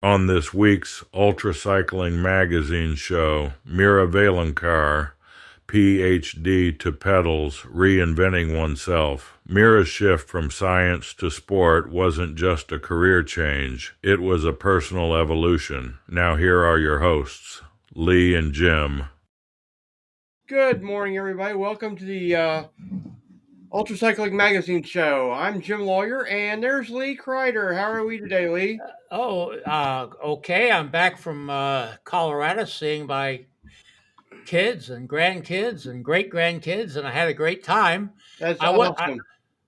On this week's Ultracycling magazine show, Meera Velankar, Ph.D. to pedals, reinventing oneself. Meera's shift from science to sport wasn't just a career change, it was a personal evolution. Now here are your hosts, Lee and Jim. Good morning, everybody. Welcome to the Ultracycling magazine show. I'm Jim Lawyer, and there's Lee Kreider. How are we today, Lee? Okay. I'm back from Colorado seeing my kids and grandkids and great grandkids, and I had a great time. That's I, wa- I, awesome.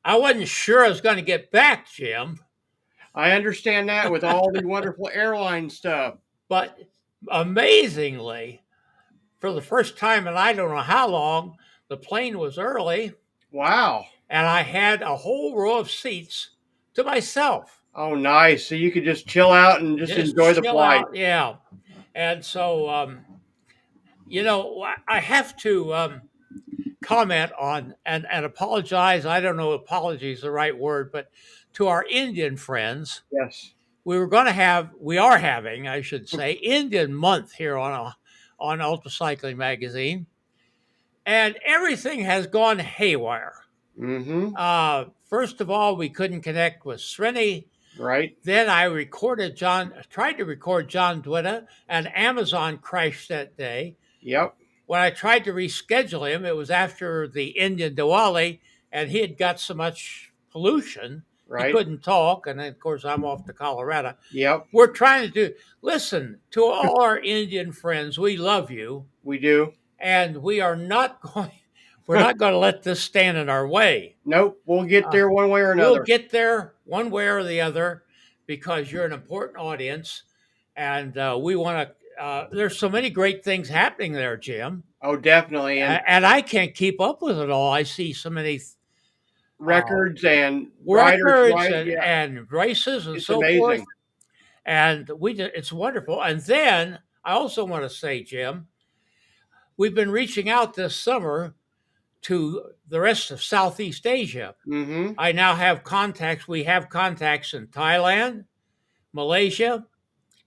I wasn't sure I was going to get back, Jim, I understand that with all the wonderful airline stuff. but amazingly, for the first time in I don't know how long, the plane was early, Wow. and I had a whole row of seats to myself. Oh, nice. So you could just chill out and just enjoy the chill flight. out, yeah. And so, I have to comment on and apologize. I don't know if apology is the right word, but to our Indian friends, Yes. we are having, I should say, Indian month here on Ultracycling magazine, and everything has gone haywire. Mm-hmm. First of all, we couldn't connect with Srini. Right. Then I tried to record John Dwitta, and Amazon crashed that day. Yep. When I tried to reschedule him, it was after the Indian Diwali, and he had got so much pollution, Right. he couldn't talk. And then, of course, I'm off to Colorado. Yep. We're trying to listen to all our Indian friends. We love you, We do. and we're not going to let this stand in our way. Nope. We'll get there one way or another. We'll get there one way or the other because you're an important audience, and we want to. There's so many great things happening there, Jim. Oh, definitely. And I can't keep up with it all. I see so many records and records riders, and races and it's so amazing. forth. And it's wonderful. And then I also want to say, Jim, we've been reaching out this summer to the rest of Southeast Asia. Mm-hmm. I now have contacts. We have contacts in Thailand, Malaysia,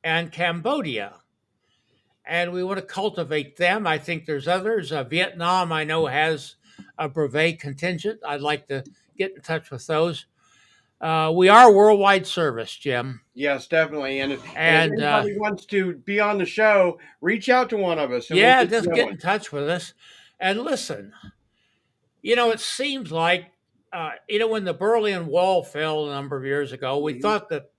and Cambodia. And we want to cultivate them. I think there's others. Vietnam, I know, has a brevet contingent. I'd like to get in touch with those. We are worldwide service, Jim. Yes, definitely. And if anybody wants to be on the show, reach out to one of us. Yeah, just get in touch with us. And listen, it seems like, when the Berlin Wall fell a number of years ago, we thought that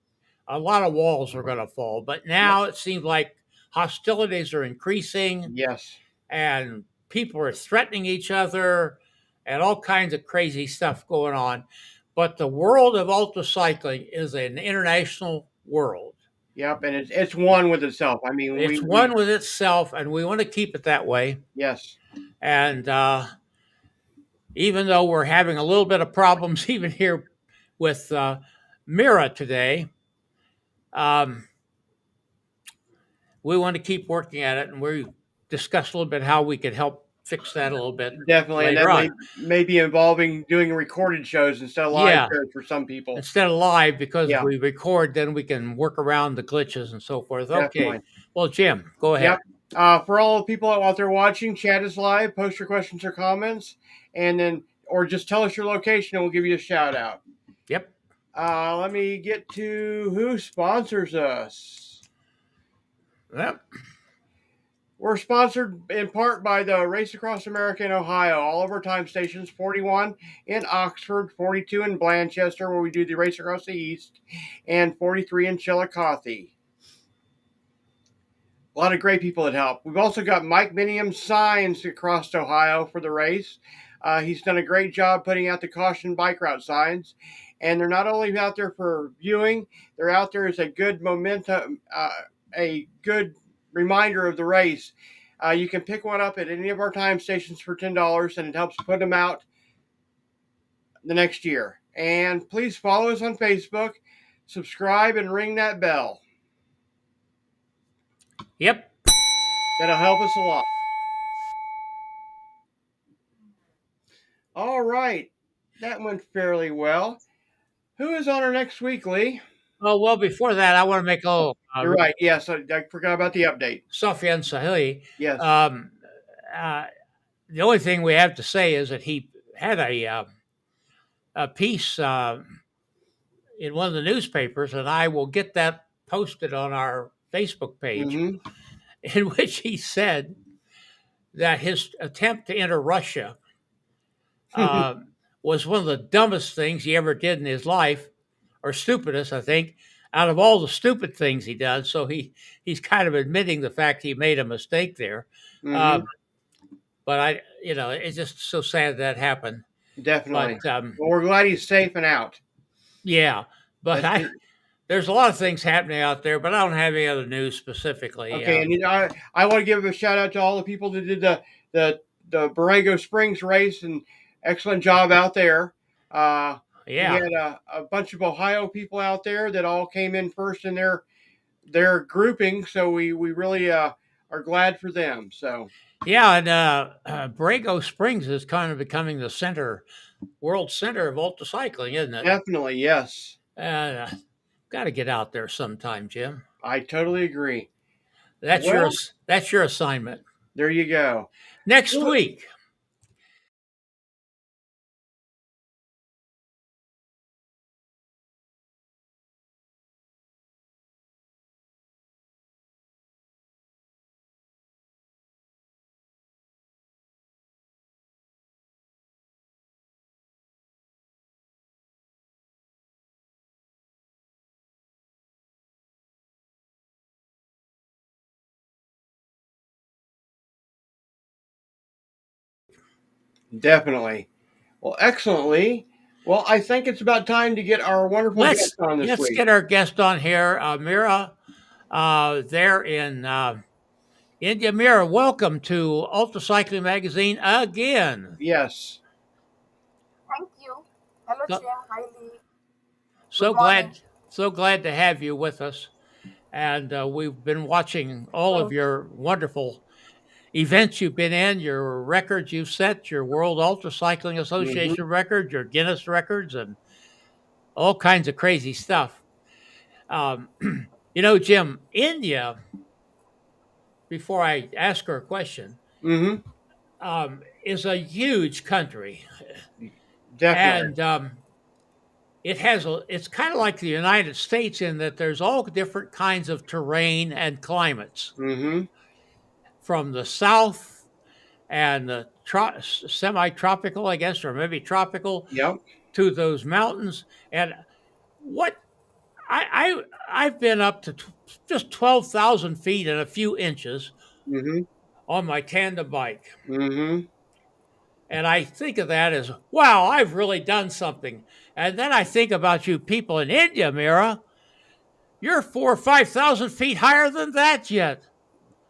a lot of walls were going to fall. But now it seems like hostilities are increasing. Yes. And people are threatening each other and all kinds of crazy stuff going on. But the world of ultracycling is an international world. Yep, and it's one with itself. I mean, it's one with itself, and we want to keep it that way. Yes. And even though we're having a little bit of problems even here with Meera today, we want to keep working at it, and we discuss a little bit how we could help fix that a little bit. Definitely, and that may be involving doing recorded shows instead of live shows for some people. Instead of live, because if we record, then we can work around the glitches and so forth. Definitely. Okay. Well, Jim, go ahead. Yep. For all the people out there watching, chat is live. Post your questions or comments, or just tell us your location, and we'll give you a shout out. Yep. Let me get to who sponsors us. Yep. We're sponsored in part by the Race Across America in Ohio. All of our time stations, 41 in Oxford, 42 in Blanchester, where we do the Race Across the East, and 43 in Chillicothe. A lot of great people that help. We've also got Mike Minium signs across Ohio for the race. He's done a great job putting out the caution bike route signs. And they're not only out there for viewing, they're out there as a good momentum, a good reminder of the race. You can pick one up at any of our time stations for $10, and it helps put them out the next year. And please follow us on Facebook, subscribe, and ring that bell. Yep. That'll help us a lot. All right. That went fairly well. Who is on our next week, Lee? Oh, well, before that, I want to make a little You're right. Yes, I forgot about the update. Sufyan Sahili. Yes. Um, uh, the only thing we have to say is that he had a piece in one of the newspapers, and I will get that posted on our Facebook page, Mm-hmm. in which he said that his attempt to enter Russia uh, was one of the dumbest things he ever did in his life, or stupidest, I think, out of all the stupid things he does. So he's kind of admitting the fact he made a mistake there. Uh, Mm-hmm. but it's just so sad that happened. But Definitely. Well, we're glad he's safe and out. yeah, but That's I there's a lot of things happening out there, but I don't have any other news specifically. okay. And I want to give a shout out to all the people that did the the Borrego Springs race, and excellent job out there. We Yeah, had a bunch of Ohio people out there that all came in first in their grouping, so we really are glad for them. So yeah, and Borrego Springs is kind of becoming the world center of ultracycling, isn't it? definitely, yes, Uh, Got to get out there sometime, Jim. I totally agree. That's your Well, that's your assignment there you go. next Well, week. definitely. Well, excellently. Well, I think it's about time to get our wonderful guest on this Let's week. get our guest on here, Meera. There in India, Meera. Welcome to Ultracycling Magazine again. Yes, Thank you. Hello, So, Jim. Hi, Lee. Good so morning. glad, so glad to have you with us. And we've been watching all of Thank you. your wonderful events you've been in, your records you've set, your World Ultra Cycling hmm Association record, your Guinness records, and all kinds of crazy stuff. Um, Jim, India, before I ask her a question, hmm is a huge country. definitely. And it's kind of like the United States in that there's all different kinds of terrain and climates hmm from the south and the semi-tropical, I guess, or maybe tropical, Yep. to those mountains. And what I've been up to just 12,000 feet and a few inches hmm on my tandem bike. hmm And I think of that as, wow, I've really done something. And then I think about you people in India, Mira. You're 4 or 5 thousand feet higher than that yet.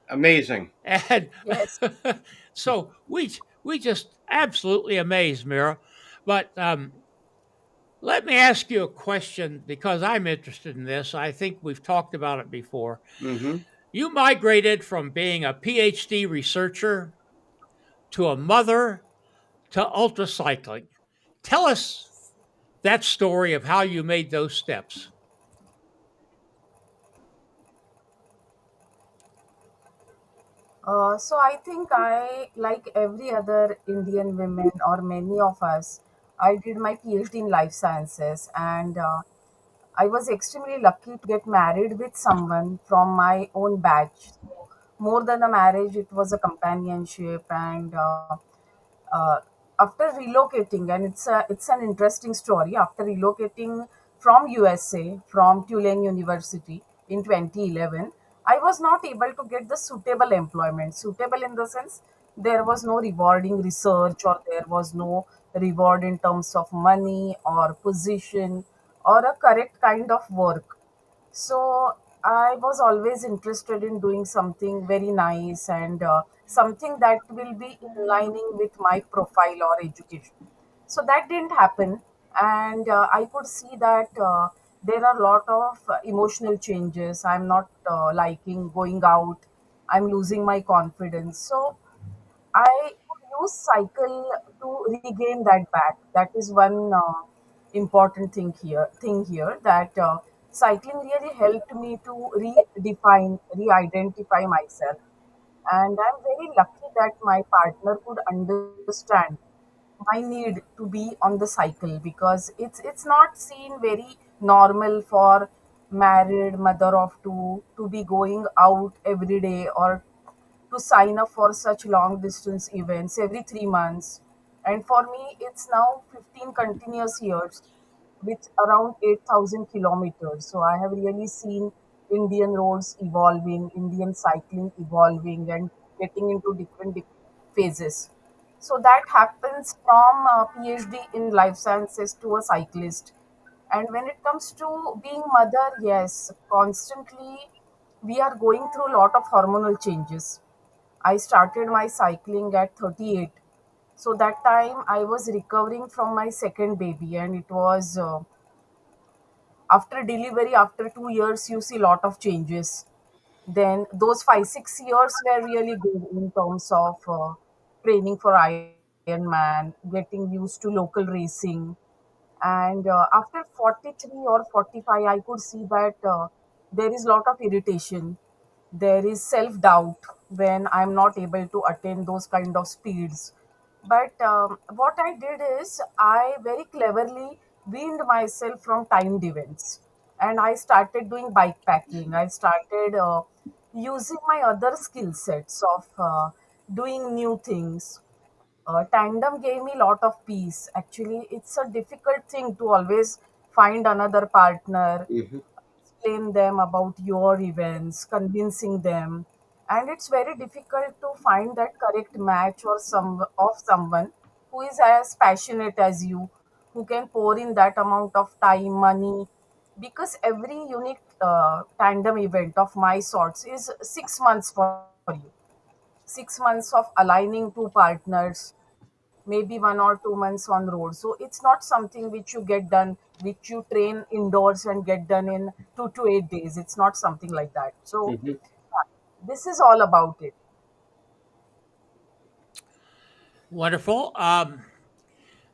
Amazing. And Yes. so we just absolutely amazed, Mira. But let me ask you a question because I'm interested in this. I think we've talked about it before. hmm You migrated from being a PhD researcher to a mother to ultracycling. Tell us that story of how you made those steps. So I think like every other Indian women or many of us, I did my PhD in life sciences, and I was extremely lucky to get married with someone from my own batch. So more than a marriage, it was a companionship, and uh, after relocating, and it's an interesting story. After relocating from USA, from Tulane University in 2011, I was not able to get the suitable employment. Suitable in the sense there was no rewarding research, or there was no reward in terms of money or position or a correct kind of work. So I was always interested in doing something very nice, and something that will be in lining with my profile or education. So that didn't happen, and I could see that there are a lot of emotional changes. I'm not liking going out. I'm losing my confidence. So I could use cycle to regain that back. That is one important thing here. That cycling really helped me to redefine, re-identify myself. And I'm very lucky that my partner could understand my need to be on the cycle, because it's not seen very normal for married mother of two to be going out every day, or to sign up for such long distance events every 3 months. And for me, it's now 15 continuous years with around 8,000 kilometers. So I have really seen Indian roads evolving, Indian cycling evolving, and getting into different phases. So that happens from a PhD in life sciences to a cyclist. And when it comes to being mother, yes, constantly we are going through a lot of hormonal changes. I started my cycling at 38. So that time I was recovering from my second baby, and it was after delivery, after 2 years, you see a lot of changes. Then those 5 6 years were really good in terms of training for Ironman, getting used to local racing. And after 43 or 45, I could see that there is a lot of irritation, there is self doubt when I'm not able to attain those kind of speeds. But what I did is I very cleverly weaned myself from timed events, and I started doing bike packing. I started using my other skill sets of doing new things. Tandem gave me a lot of peace. Actually, it's a difficult thing to always find another partner, Hmm. explain them about your events, convincing them, and it's very difficult to find that correct match or someone who is as passionate as you, who can pour in that amount of time, money, because every unique tandem event of my sorts is 6 months for you. 6 months of aligning two partners, maybe 1 or 2 months on road. So it's not something which you get done, which you train indoors and get done in 2 to 8 days. It's not something like that. So Hmm. this is all about it. Wonderful.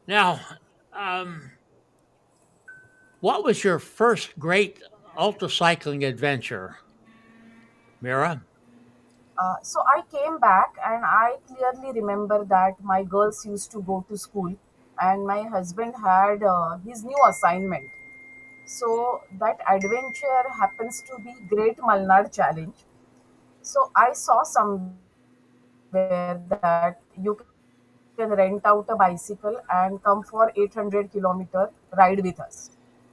Now, um, what was your first great ultra cycling adventure, Mira? So I came back, and I clearly remember that my girls used to go to school, and my husband had his new assignment. So that adventure happens to be Great Malnad Challenge. So I saw somewhere that you can rent out a bicycle and come for 800 kilometer ride with us.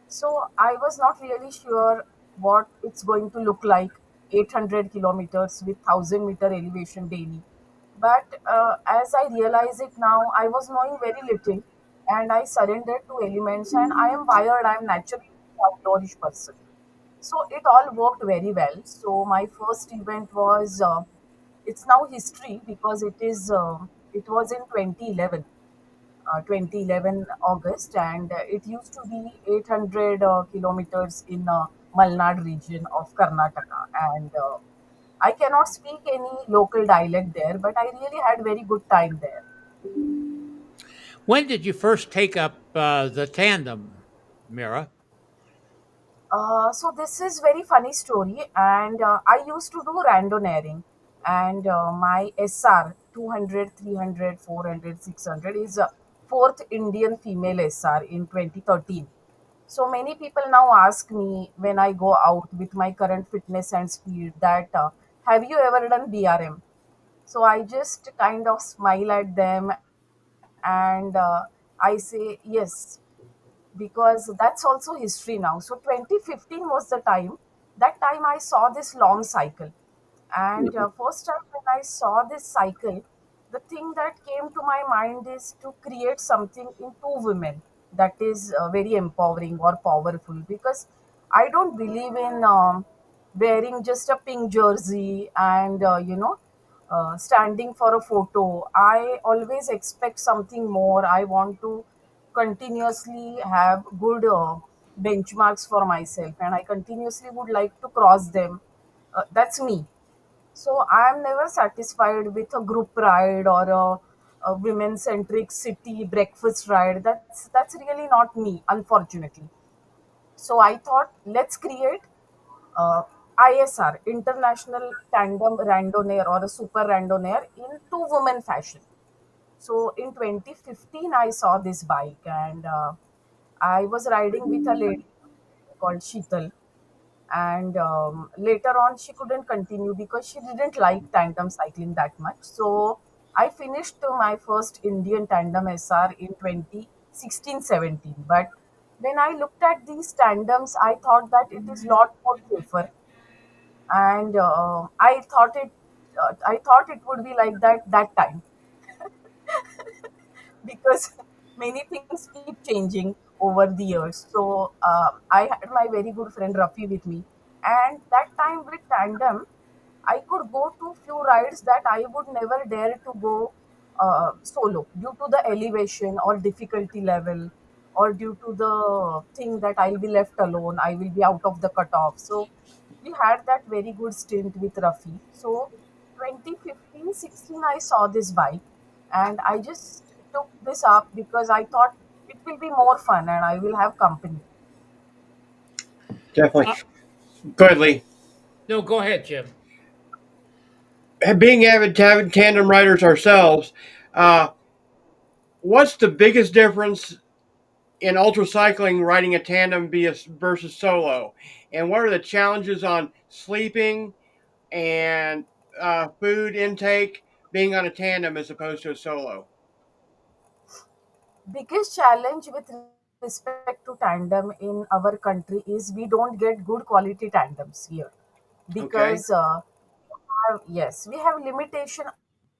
So I was not really sure what it's going to look like, 800 kilometers with 1,000-meter elevation daily. But as I realize it now, I was knowing very little, and I surrendered to elements. And I am wired, I am naturally an outdoorish person. So it all worked very well. So my first event was, it's now history because it was in 2011, 2011 August, and it used to be 800 kilometers in Malnad region of Karnataka. And I cannot speak any local dialect there, but I really had very good time there. When did you first take up the tandem, Mira? So this is very funny story, and I used to do randonneering, and my SR 200, 300, 400, 600 is fourth Indian female SR in 2013. So many people now ask me when I go out with my current fitness and speed that have you ever done BRM? So I just kind of smile at them, and I say yes, because that's also history now. So 2015 was the time. That time I saw this long cycle, and first time when I saw this cycle, the thing that came to my mind is to create something in two women that is very empowering or powerful, because I don't believe in wearing just a pink jersey and standing for a photo. I always expect something more. I want to continuously have good benchmarks for myself, and I continuously would like to cross them. That's me. So I am never satisfied with a group ride or a women centric city breakfast ride. That's really not me, unfortunately. So I thought, let's create uh, ISR, International Tandem Randonneur or a Super Randonneur in two women fashion. So in 2015, I saw this bike, and I was riding with a lady called Sheetal. And later on, she couldn't continue because she didn't like tandem cycling that much. So I finished my first Indian tandem SR in 2016-17. But when I looked at these tandems, I thought that it is lot more safer, and I thought it would be like that time, because many things keep changing over the years. So I had my very good friend Rafi with me, and that time with tandem, I could go to few rides that I would never dare to go solo due to the elevation or difficulty level, or due to the thing that I'll be left alone, I will be out of the cutoff. So we had that very good stint with Rafi. So 2015-16, I saw this bike, and I just took this up because I thought it will be more fun and I will have company. Definitely. Uh, Go ahead, Lee. no, go ahead, Jim. Being avid tandem riders ourselves, uh, what's the biggest difference in ultracycling riding a tandem versus solo? And what are the challenges on sleeping and food intake being on a tandem as opposed to a solo? Biggest challenge with respect to tandem in our country is we don't get good quality tandems here, because Okay. yes, we have limitation.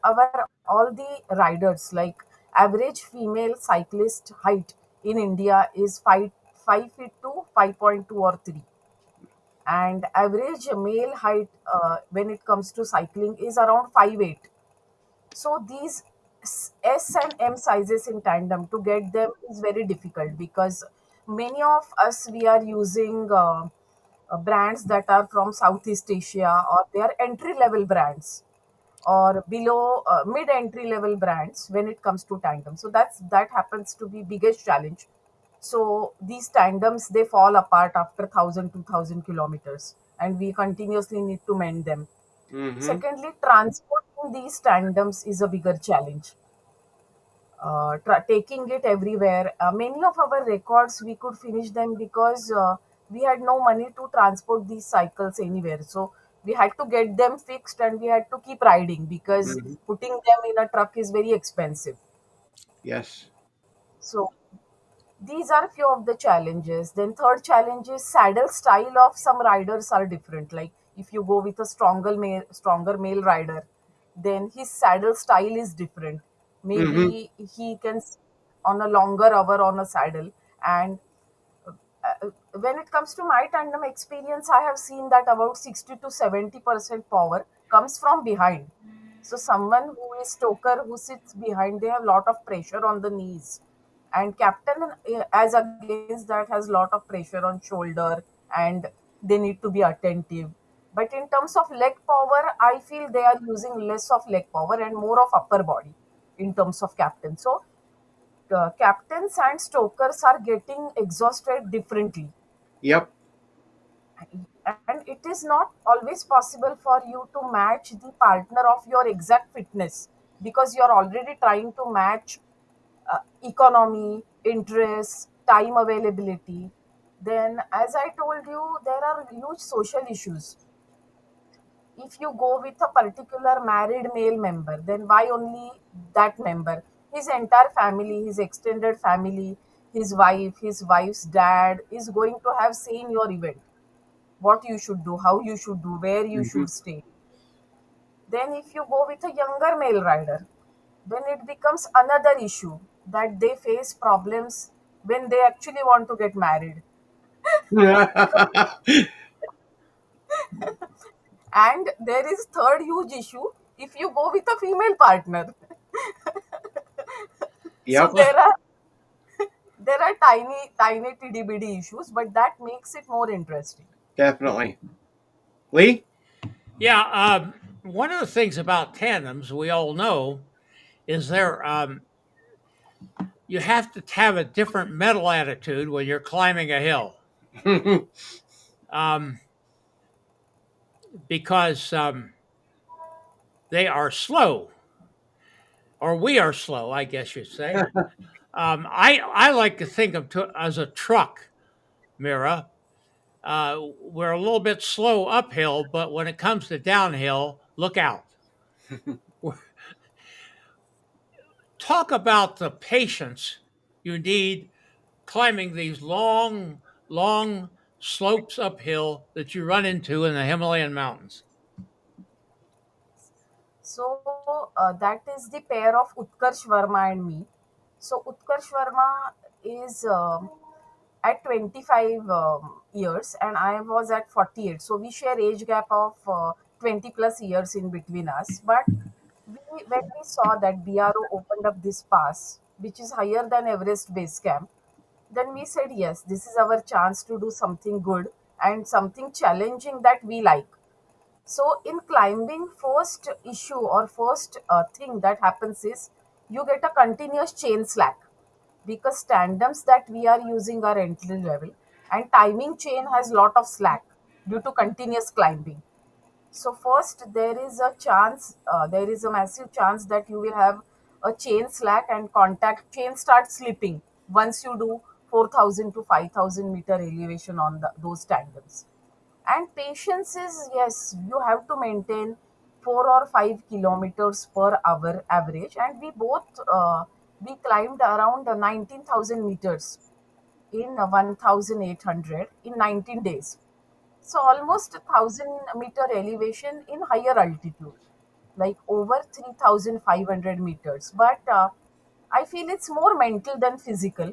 Our all the riders, like average female cyclist height in India is 5 feet to 5.2 or 3, and average male height when it comes to cycling is around 5'8". So these S and M sizes in tandem, to get them is very difficult, because many of us, we are using brands that are from Southeast Asia, or they are entry level brands, or below mid entry level brands when it comes to tandem. So that happens to be biggest challenge. So these tandems, they fall apart after 1,000 2,000 kilometers, and we continuously need to mend them. Mm-hmm. Secondly, transporting these tandems is a bigger challenge. Taking it everywhere. Many of our records, we could finish them because we had no money to transport these cycles anywhere. So we had to get them fixed, and we had to keep riding because Mm-hmm. putting them in a truck is very expensive. Yes. So these are few of the challenges. Then third challenge is saddle style of some riders are different. Like if you go with a stronger male rider, then his saddle style is different. Mm-hmm. Maybe he can sit on a longer hour on a saddle. And when it comes to my tandem experience, I have seen that about 60 to 70% power comes from behind. So someone who is stoker, who sits behind, they have lot of pressure on the knees, and captain, as against that, has lot of pressure on shoulder, and they need to be attentive. But in terms of leg power, I feel they are using less of leg power and more of upper body in terms of captain. So captains and stokers are getting exhausted differently, Yep. and it is not always possible for you to match the partner of your exact fitness, because you are already trying to match economy, interest, time availability. Then, as I told you, there are huge social issues. If you go with a particular married male member, then why only that member? His entire family, his extended family, his wife, his wife's dad is going to have say in your event. What you should do, how you should do, where you Mm-hmm. should stay. Then, if you go with a younger male rider, then it becomes another issue that they face problems when they actually want to get married. And there is third huge issue if you go with a female partner. So Yep. there are tiny titty bitty issues, but that makes it more interesting. Definitely. Lee? Yeah, one of the things about tandems we all know is you have to have a different mental attitude when you're climbing a hill. um, because they are slow, or we are slow, I guess you'd say. I like to think of as a truck, Mira. We're a little bit slow uphill, but when it comes to downhill, look out. Talk about the patience you need climbing these long, long slopes uphill that you run into in the Himalayan mountains. So that is the pair of Utkarsh Verma and me. So Utkarsh Verma is at 25 years and I was at 48. So we share age gap of 20 plus years in between us. But when we saw that BRO opened up this pass, which is higher than Everest Base Camp, then we said, yes, this is our chance to do something good and something challenging that we like. So, in climbing, first issue or first thing that happens is you get a continuous chain slack because tandems that we are using are entry level and timing chain has lot of slack due to continuous climbing. So first there is a chance, there is a massive chance that you will have a chain slack and contact chain start slipping once you do 4,000 to 5,000 meter elevation on those tandems. And patience is, yes, you have to maintain 4 or 5 kilometers per hour average. And we both we climbed around 19,000 meters in 1,800 in 19 days. So almost 1,000 meter elevation in higher altitude, like over 3,500 meters. But I feel it's more mental than physical.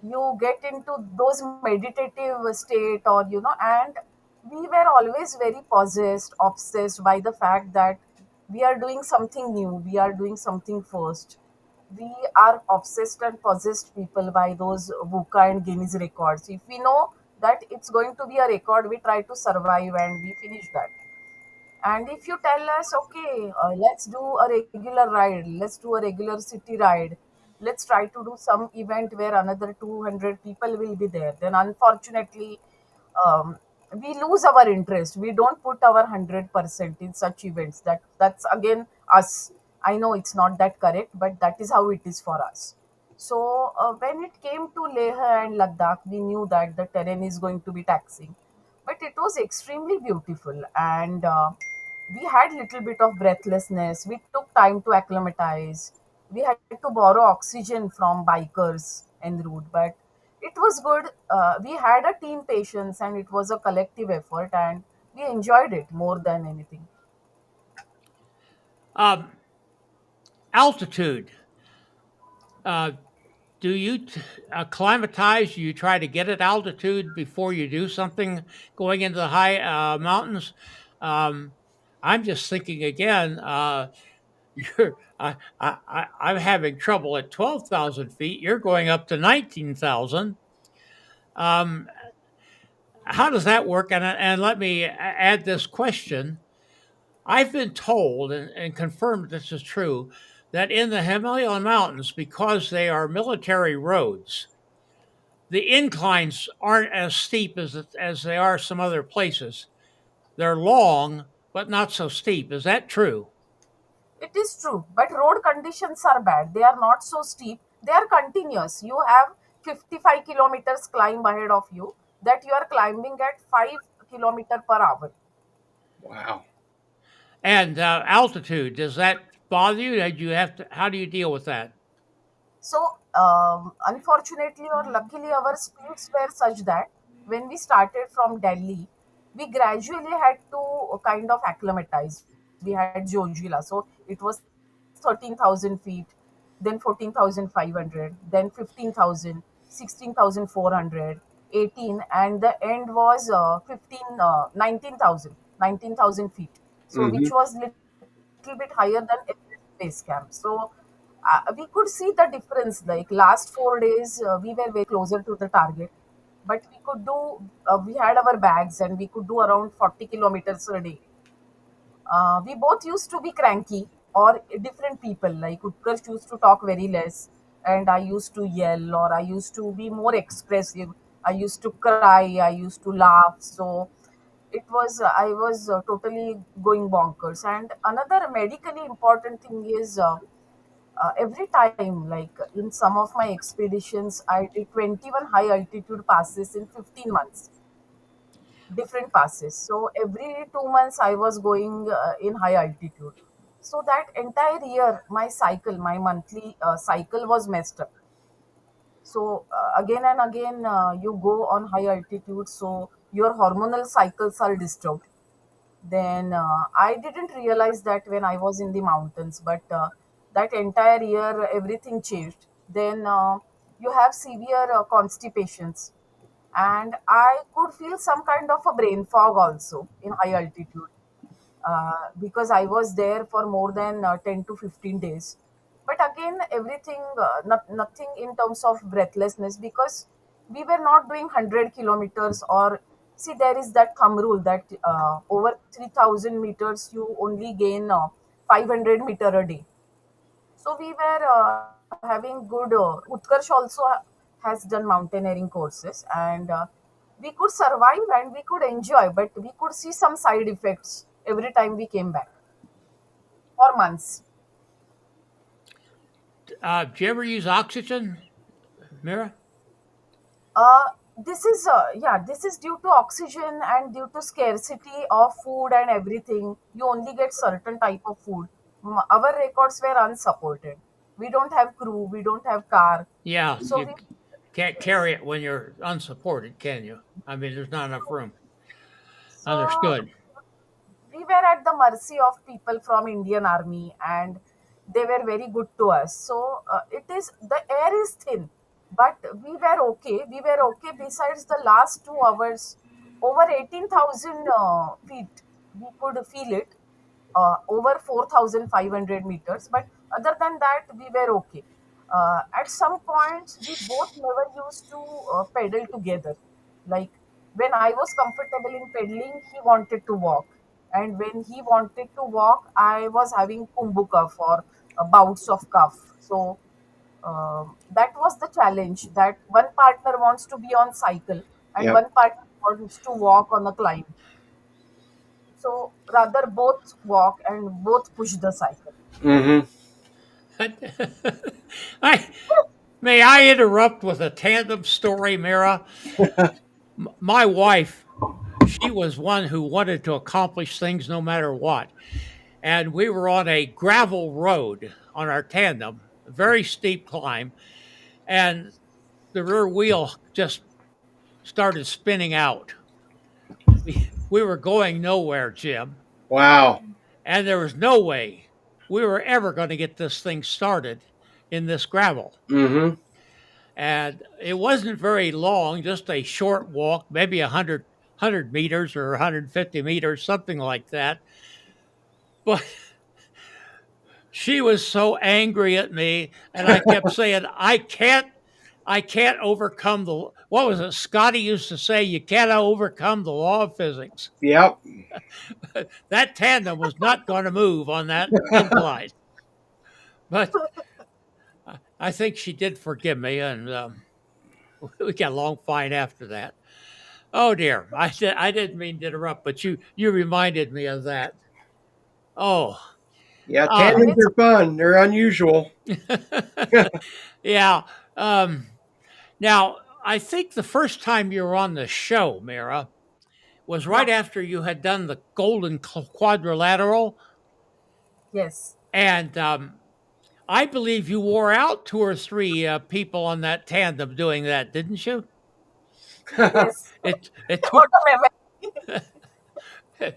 You get into those meditative state, or and we were always very possessed, obsessed by the fact that we are doing something new, we are doing something first. We are obsessed and possessed people by those WUCA and Guinness records. If we know that it's going to be a record, we try to survive and we finish that. And if you tell us, okay, let's do a regular ride, let's do a regular city ride, let's try to do some event where another 200 people will be there, then unfortunately, um, we lose our interest. We don't put our 100% in such events. That's again us. I know it's not that correct, but that is how it is for us. So when it came to Leh and Ladakh, we knew that the terrain is going to be taxing, but it was extremely beautiful, and we had little bit of breathlessness. We took time to acclimatize. We had to borrow oxygen from bikers en route, but it was good. We had a team patience, and it was a collective effort, and we enjoyed it more than anything. Um, Altitude. Uh, do you acclimatize? Do you try to get at altitude before you do something going into the high mountains? Um, I'm just thinking again. You're, I'm having trouble at 12,000 feet. You're going up to 19,000. Um, how does that work? And let me add this question. I've been told and confirmed this is true that in the Himalayan mountains, because they are military roads, the inclines aren't as steep as they are some other places. They're long, but not so steep. Is that true? It is true, but road conditions are bad. They are not so steep. They are continuous. You have 55 kilometers climb ahead of you that you are climbing at 5 kilometer per hour. Wow. And altitude, does that bother you? Do you have to? How do you deal with that? So, unfortunately or luckily, our speeds were such that when we started from Delhi, we gradually had to kind of acclimatize. We had Jonjila, so it was 13,000 feet, then 14,500, then 15,000, 16,400, 18, and the end was 19,000 feet. So, Hmm. which was little bit higher than Everest base camp. So we could see the difference. Like last 4 days, we were very closer to the target, but we could do. We had our bags and we could do around 40 kilometers a day. We both used to be cranky or different people. Like Utkarsh used to talk very less, and I used to yell or I used to be more expressive. I used to cry, I used to laugh. So it was, I was totally going bonkers. And another medically important thing is every time, like in some of my expeditions, I did 21 high altitude passes in 15 months, different passes. So every 2 months, I was going in high altitude. So that entire year, my cycle, my monthly cycle was messed up. So again and again, you go on high altitude, so your hormonal cycles are disturbed. Then I didn't realize that when I was in the mountains, but that entire year everything changed. Then you have severe constipations, and I could feel some kind of a brain fog also in high altitude, because I was there for more than 10 to 15 days. But again, everything, nothing in terms of breathlessness, because we were not doing 100 kilometers. Or see, there is that thumb rule that over 3000 meters, you only gain 500 meter a day. So we were having good, Utkarsh also has done mountaineering courses, and we could survive and we could enjoy, but we could see some side effects every time we came back for months. Do you ever use oxygen, Mira? Uh, this is, yeah, this is due to oxygen and due to scarcity of food and everything. You only get certain type of food. Our records were unsupported. We don't have crew, we don't have car. Yeah, So you we, can't yes. carry it when you're unsupported, can you? I mean, there's not enough room. So Understood. we were at the mercy of people from Indian army, and they were very good to us. So it is, the air is thin, but we were okay. We were okay. Besides the last 2 hours, over 18,000 feet, we could feel it, over 4,500 meters. But other than that, we were okay. At some points, we both never used to pedal together. Like when I was comfortable in pedaling, he wanted to walk. And when he wanted to walk, I was having kumbu cough or bouts of cough. So that was the challenge, that one partner wants to be on cycle and Yep. one partner wants to walk on a climb. So rather both walk and both push the cycle. Mm-hmm. I may I interrupt with a tandem story, Mira? My wife, she was one who wanted to accomplish things no matter what. And we were on a gravel road on our tandem, a very steep climb, and the rear wheel just started spinning out. We were going nowhere, Jim, Wow. and there was no way we were ever going to get this thing started in this gravel. Mm-hmm. And it wasn't very long, just a short walk, maybe 100 meters or 150 meters, something like that. But she was so angry at me, and I kept saying, I can't overcome the, what was it? Scotty used to say, you can't overcome the law of physics. Yep. That tandem was not going to move on that incline. But I think she did forgive me, and we got along fine after that. Oh dear, I didn't mean to interrupt, but you reminded me of that. Oh, Yeah, uh, tandems It's, are fun. They're unusual. yeah. Um, Now, I think the first time you were on the show, Mira, was yeah, right after you had done the Golden Quadrilateral, yes, and I believe you wore out two or three people on that tandem doing that, didn't you? yes. It took What a memory.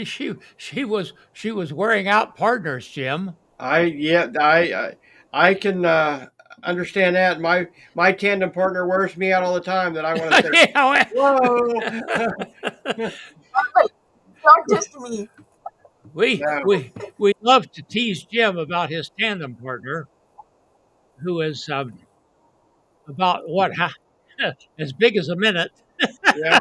she was wearing out partners, Jim. I can understand that. My tandem partner wears me out all the time. That I want to say, You know, whoa. Well, not just me. No. we love to tease Jim about his tandem partner, who is about what as big as a minute Yeah,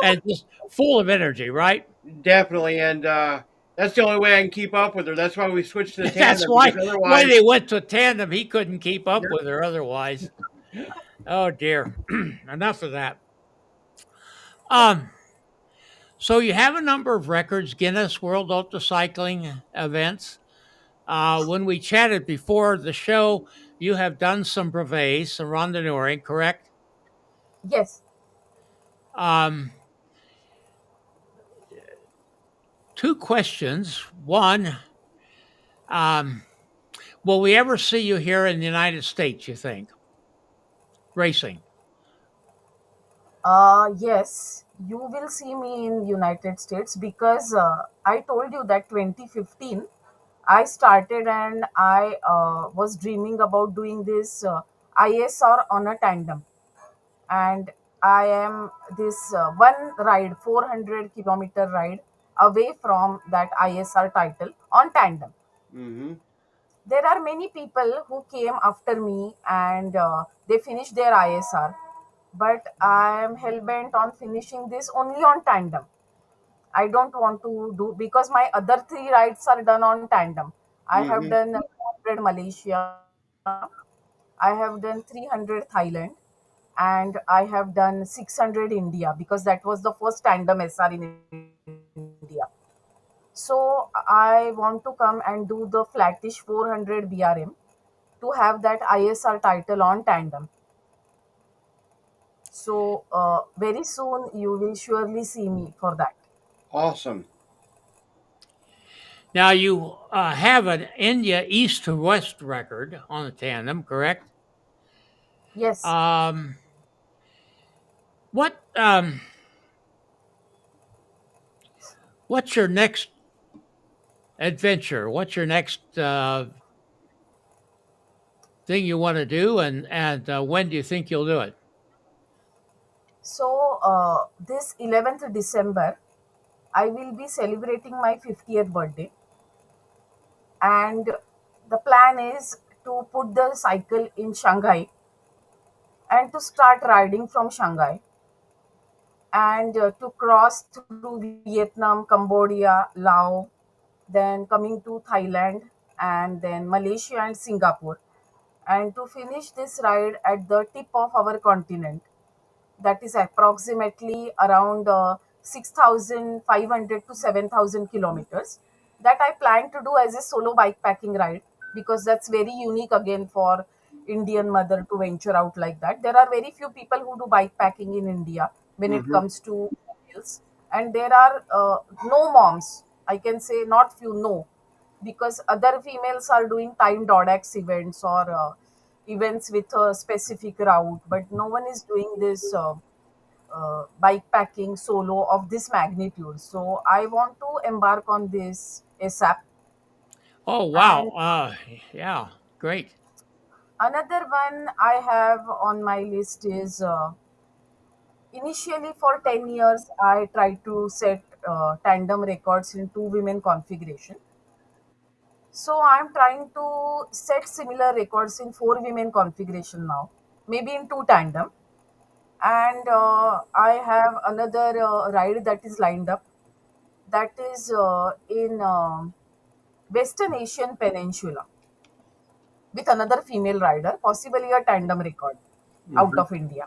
and just full of energy, right? definitely. And that's the only way I can keep up with her. That's why we switched to the That's tandem because why otherwise, they went to tandem. He couldn't keep up yeah, with her otherwise. Oh dear. Enough of that. Um, so you have a number of records, Guinness World Ultracycling events. When we chatted before the show, you have done some brevets, some randonneuring, correct? Yes. Um, Two questions. One, um, will we ever see you here in the United States, you think, racing? Yes, you will see me in United States because I told you that 2015 I started and I was dreaming about doing this ISR on a tandem, and I am this one ride 400-kilometer ride away from that ISR title on tandem. Mm-hmm. There are many people who came after me and they finished their ISR, but I am hell bent on finishing this only on tandem. I don't want to do because my other three rides are done on tandem. I have Mm-hmm. done 100 Malaysia, I have done 300 Thailand, and I have done 600 India because that was the first tandem SR in India. So I want to come and do the flattish 400 BRM to have that ISR title on tandem. So very soon you will surely see me for that. Awesome. Now, you have an India east to west record on the tandem, correct? Yes. Um, what what's your next adventure? What's your next thing you want to do, and when do you think you'll do it? So this 11th December, I will be celebrating my 50th birthday, and the plan is to put the cycle in Shanghai and to start riding from Shanghai and to cross through Vietnam, Cambodia, Laos, then coming to Thailand, and then Malaysia and Singapore, and to finish this ride at the tip of our continent, that is approximately around 6,500 to 7,000 kilometers, that I plan to do as a solo bikepacking ride because that's very unique again for Indian mother to venture out like that. There are very few people who do bikepacking in India when it Mm-hmm. comes to females, and there are no moms. I can say not few, no, because other females are doing timed DODX events or events with a specific route, but no one is doing this bike packing solo of this magnitude. So I want to embark on this ASAP. Oh wow, And yeah, great. another one I have on my list is initially for 10 years I tried to set tandem records in two women configuration. So I'm trying to set similar records in four women configuration now, maybe in two tandem. And I have another ride that is lined up, that is in Western Asian Peninsula with another female rider, possibly a tandem record out Mm-hmm. of India.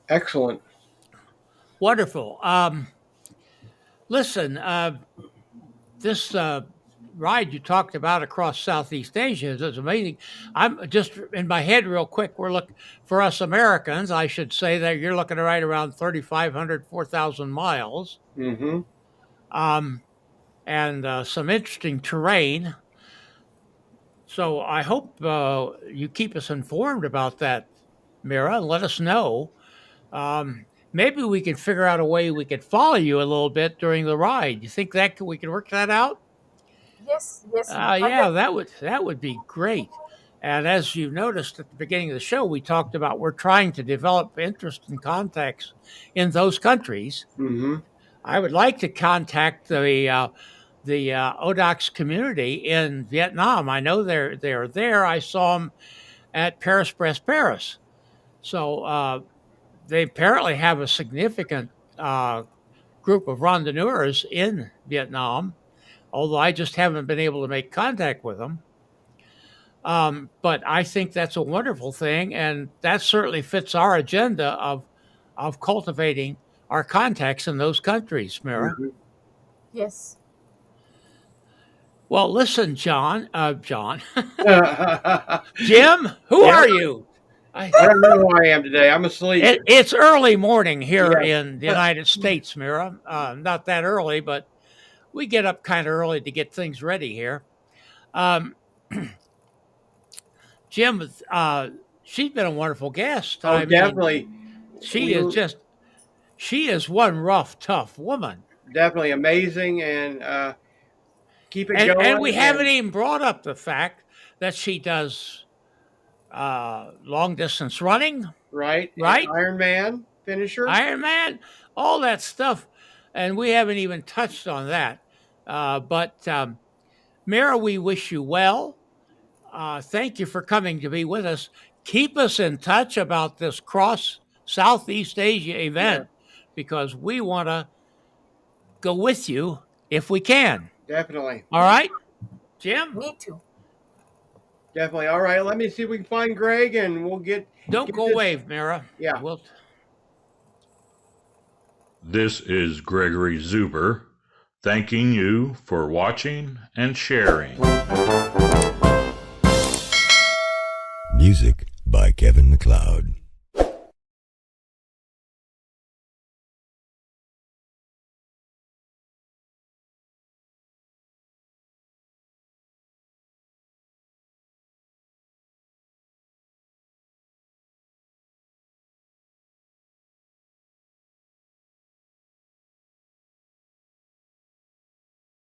Excellent. Wonderful. Listen, this ride you talked about across Southeast Asia is amazing. I'm just in my head real quick. We're looking for us Americans. I should say that you're looking at right around 3,500, 4,000 miles, Mm-hmm. um, and some interesting terrain. So I hope you keep us informed about that, Mira, and let us know. Maybe we could figure out a way we could follow you a little bit during the ride. You think that we could work that out? Yes, yes, Yeah, 100. that would be great. And as you noticed at the beginning of the show, we talked about we're trying to develop interest and contacts in those countries. Mm-hmm. I would like to contact the ODOX community in Vietnam. I know they're there. I saw them at Paris Press Paris. So they apparently have a significant group of randonneurs in Vietnam, although I just haven't been able to make contact with them. But I think that's a wonderful thing, and that certainly fits our agenda of cultivating our contacts in those countries, Mira. Mhm. Yes. Well, listen, John, Yeah, Jim, who are you? I, I don't know who I am today. I'm asleep. it's early morning here Yeah. in the United States, Mira. Not that early, but we get up kind of early to get things ready here. Um, Jim, she's been a wonderful guest. Oh, I mean, definitely. she We is were just, she is one rough, tough woman. definitely amazing, and keep it And we going. haven't And even brought up the fact that she does long distance running, right, and right? Iron Man finisher. Iron Man, all that stuff. And we haven't even touched on that. But Mira, we wish you well. Thank you for coming to be with us. Keep us in touch about this cross Southeast Asia Yeah, event because we want to go with you if we can. definitely, All right, Jim? Me too. definitely. All right, let me see if we can find Greg, and we'll Don't get go this. away, Mira. Yeah. We'll This is Gregory Zuber, thanking you for watching and sharing. Music by Kevin MacLeod.